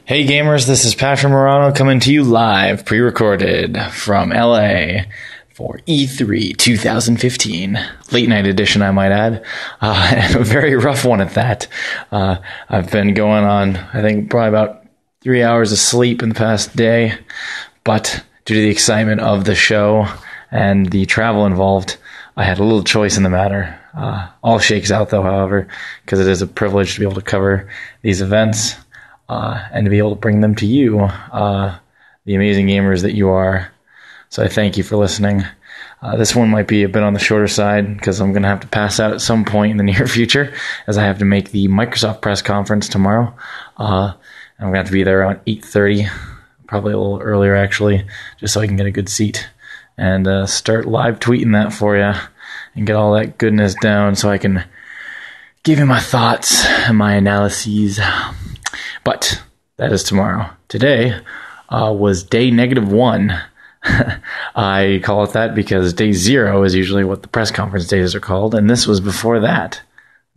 Hey gamers, this is Pash from Murano coming to you live, pre-recorded from LA for E3 2015. Late night edition, I might add. A very rough one at that. I've been going on, I think, probably about 3 hours of sleep in the past day, but due to the excitement of the show and the travel involved, I had a little choice in the matter. All shakes out though, however, because it is a privilege to be able to cover these events. And to be able to bring them to you, the amazing gamers that you are. So I thank you for listening. This one might be a bit on the shorter side because I'm going to have to pass out at some point in the near future as I have to make the Microsoft Press Conference tomorrow. And I'm going to have to be there around 8:30, probably a little earlier actually, just so I can get a good seat and start live tweeting that for you and get all that goodness down so I can give you my thoughts and my analyses. But that is tomorrow. Today was day -1. I call it that because day 0 is usually what the press conference days are called, and this was before that.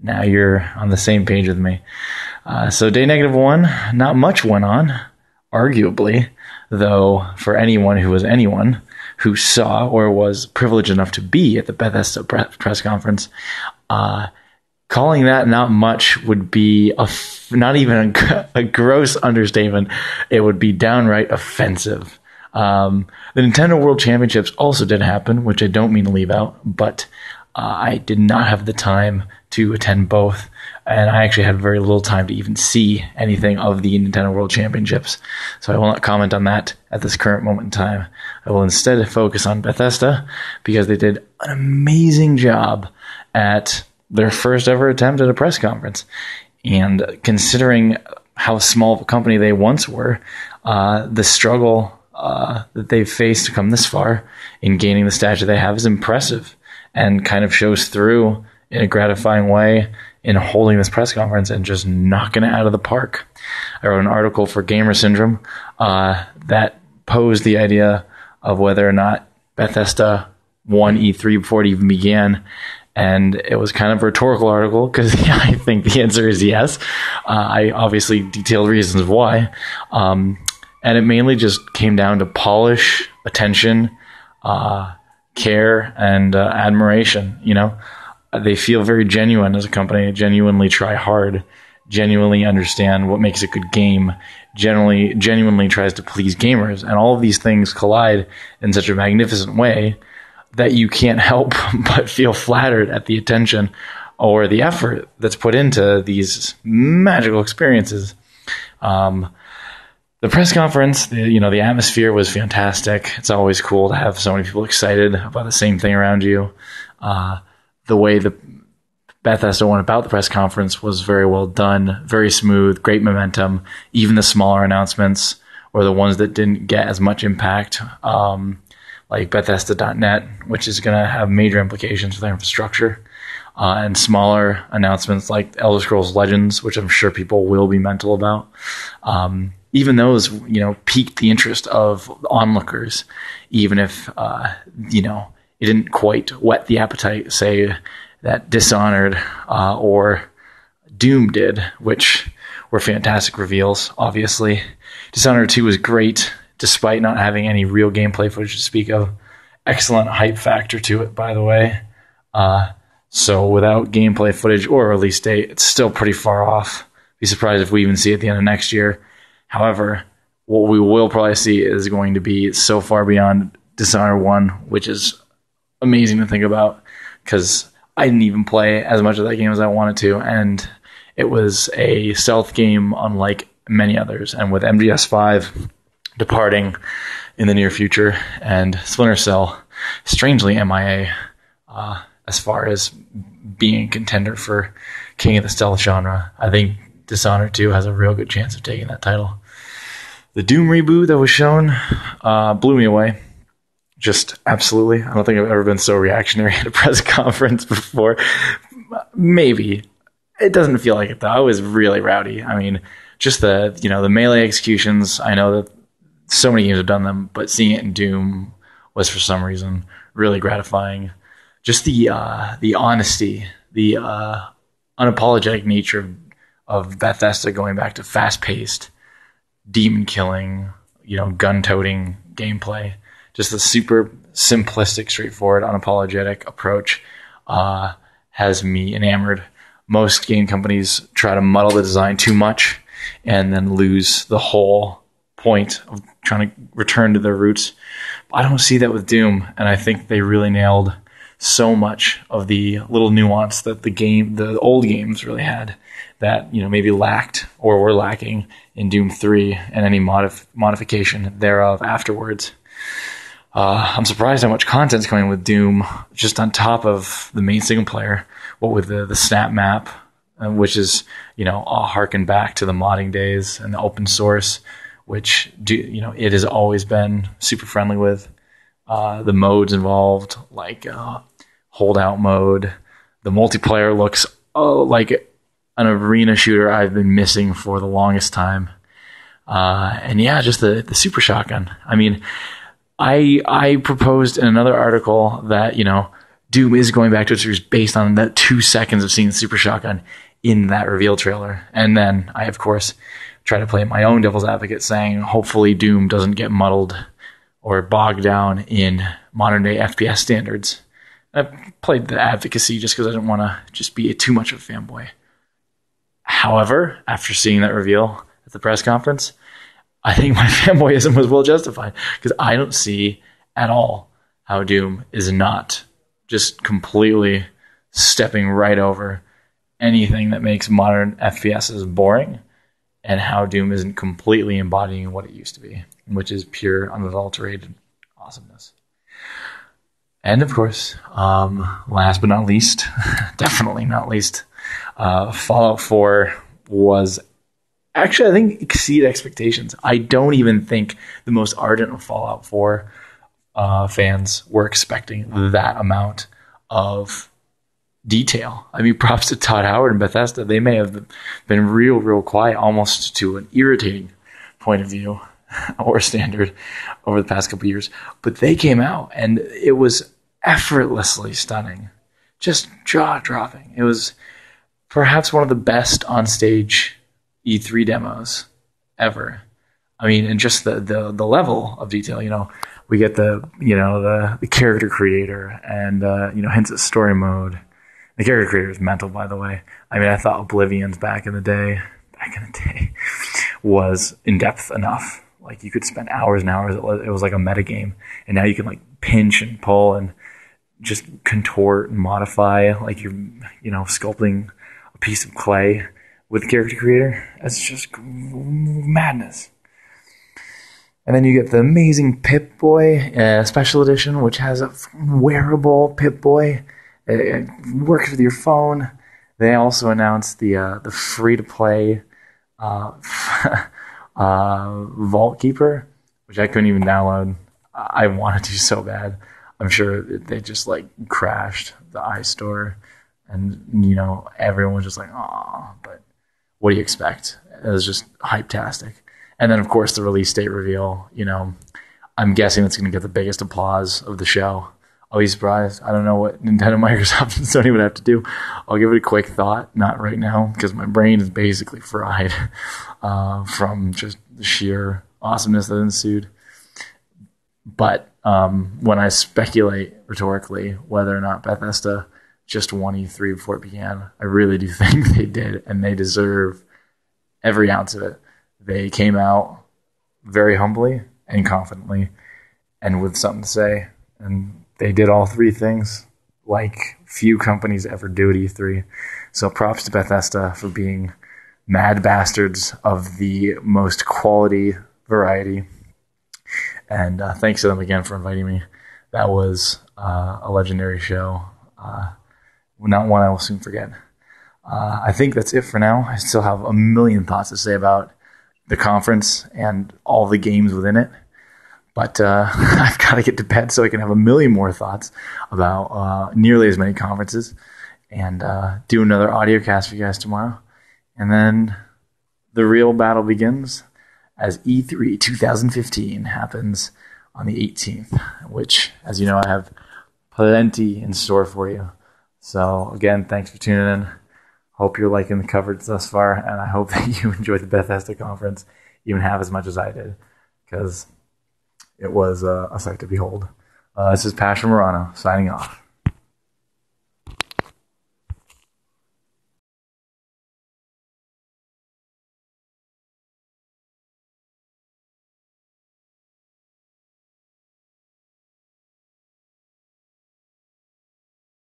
Now you're on the same page with me. So day -1, not much went on, arguably, though for anyone who saw or was privileged enough to be at the Bethesda Press Conference, calling that not much would be not even a gross understatement. It would be downright offensive. The Nintendo World Championships also did happen, which I don't mean to leave out, but I did not have the time to attend both, and I actually had very little time to even see anything of the Nintendo World Championships, so I will not comment on that at this current moment in time. I will instead focus on Bethesda, because they did an amazing job at their first ever attempt at a press conference. And considering how small of a company they once were, the struggle that they've faced to come this far in gaining the stature they have is impressive and kind of shows through in a gratifying way in holding this press conference and just knocking it out of the park. I wrote an article for Gamer Syndrome that posed the idea of whether or not Bethesda won E3 before it even began. And it was kind of a rhetorical article because I think the answer is yes. I obviously detailed reasons why. And it mainly just came down to polish, attention, care, and admiration. You know, they feel very genuine as a company, genuinely try hard, genuinely understand what makes a good game, genuinely tries to please gamers. And all of these things collide in such a magnificent way that you can't help but feel flattered at the attention or the effort that's put into these magical experiences. The press conference, the atmosphere was fantastic. It's always cool to have so many people excited about the same thing around you. The way the Bethesda went about the press conference was very well done, very smooth, great momentum. Even the smaller announcements or the ones that didn't get as much impact, like Bethesda.net, which is going to have major implications for their infrastructure, and smaller announcements like Elder Scrolls Legends, which I'm sure people will be mental about. Even those, piqued the interest of onlookers, even if, it didn't quite whet the appetite, say, that Dishonored or Doom did, which were fantastic reveals, obviously. Dishonored 2 was great, despite not having any real gameplay footage to speak of. Excellent hype factor to it, by the way. So without gameplay footage or release date, it's still pretty far off. Be surprised if we even see it at the end of next year. However, what we will probably see is going to be so far beyond Dishonored 1, which is amazing to think about, because I didn't even play as much of that game as I wanted to, and it was a stealth game unlike many others. And with MGS5 departing in the near future, and Splinter Cell strangely MIA as far as being a contender for King of the Stealth genre, I think Dishonored 2 has a real good chance of taking that title. The Doom reboot that was shown blew me away. Just absolutely. I don't think I've ever been so reactionary at a press conference before. Maybe. It doesn't feel like it, though. I was really rowdy. I mean, just the melee executions. I know that so many games have done them, but seeing it in Doom was for some reason really gratifying. Just the honesty, the unapologetic nature of Bethesda going back to fast-paced, demon killing, gun-toting gameplay. Just the super simplistic, straightforward, unapologetic approach has me enamored. Most game companies try to muddle the design too much and then lose the whole point of trying to return to their roots. I don't see that with Doom, and I think they really nailed so much of the little nuance that the old games really had that maybe lacked or were lacking in Doom 3 and any modification thereof afterwards. I'm surprised how much content's coming with Doom, just on top of the main single player. What with the snap map, which is harken back to the modding days, and the open source, which it has always been super friendly with. The modes involved, like holdout mode. The multiplayer looks like an arena shooter I've been missing for the longest time. And yeah, just the super shotgun. I mean, I proposed in another article that, Doom is going back to its roots based on that 2 seconds of seeing the super shotgun in that reveal trailer. And then I, of course, try to play my own devil's advocate, saying hopefully Doom doesn't get muddled or bogged down in modern day FPS standards. I've played the advocacy just because I didn't want to just be too much of a fanboy. However, after seeing that reveal at the press conference, I think my fanboyism was well justified, because I don't see at all how Doom is not just completely stepping right over anything that makes modern FPSs boring, and how Doom isn't completely embodying what it used to be, which is pure, unadulterated awesomeness. And of course, last but not least, definitely not least, Fallout 4 was actually, I think, exceeded expectations. I don't even think the most ardent of Fallout 4 fans were expecting that amount of detail. I mean, props to Todd Howard and Bethesda. They may have been real quiet, almost to an irritating point of view or standard over the past couple of years. But they came out, and it was effortlessly stunning, just jaw-dropping. It was perhaps one of the best on-stage E3 demos ever. I mean, and just the level of detail. We get the character creator, and hints at story mode. The character creator is mental, by the way. I mean, I thought Oblivion's back in the day was in depth enough. Like, you could spend hours and hours. It was like a meta game, and now you can like pinch and pull and just contort and modify, like you're sculpting a piece of clay with the character creator. It's just madness. And then you get the amazing Pip-Boy Special Edition, which has a wearable Pip-Boy. It works with your phone. They also announced the free-to-play Vault Keeper, which I couldn't even download. I wanted to so bad. I'm sure they just crashed the iStore, and everyone was just like, "Aw!" But what do you expect? It was just hype-tastic. And then, of course, the release date reveal. I'm guessing it's going to get the biggest applause of the show. I'll be surprised. I don't know what Nintendo, Microsoft, and Sony would have to do. I'll give it a quick thought. Not right now, because my brain is basically fried from just the sheer awesomeness that ensued. But when I speculate rhetorically whether or not Bethesda just won E3 before it began, I really do think they did, and they deserve every ounce of it. They came out very humbly and confidently and with something to say, and they did all three things like few companies ever do at E3. So props to Bethesda for being mad bastards of the most quality variety. And thanks to them again for inviting me. That was a legendary show. Not one I will soon forget. I think that's it for now. I still have a million thoughts to say about the conference and all the games within it. But I've got to get to bed so I can have a million more thoughts about nearly as many conferences, and do another audio cast for you guys tomorrow. And then the real battle begins as E3 2015 happens on the 18th, which, as you know, I have plenty in store for you. So again, thanks for tuning in. Hope you're liking the coverage thus far, and I hope that you enjoyed the Bethesda conference, even half as much as I did, because it was a sight to behold. This is Pash and Murano signing off.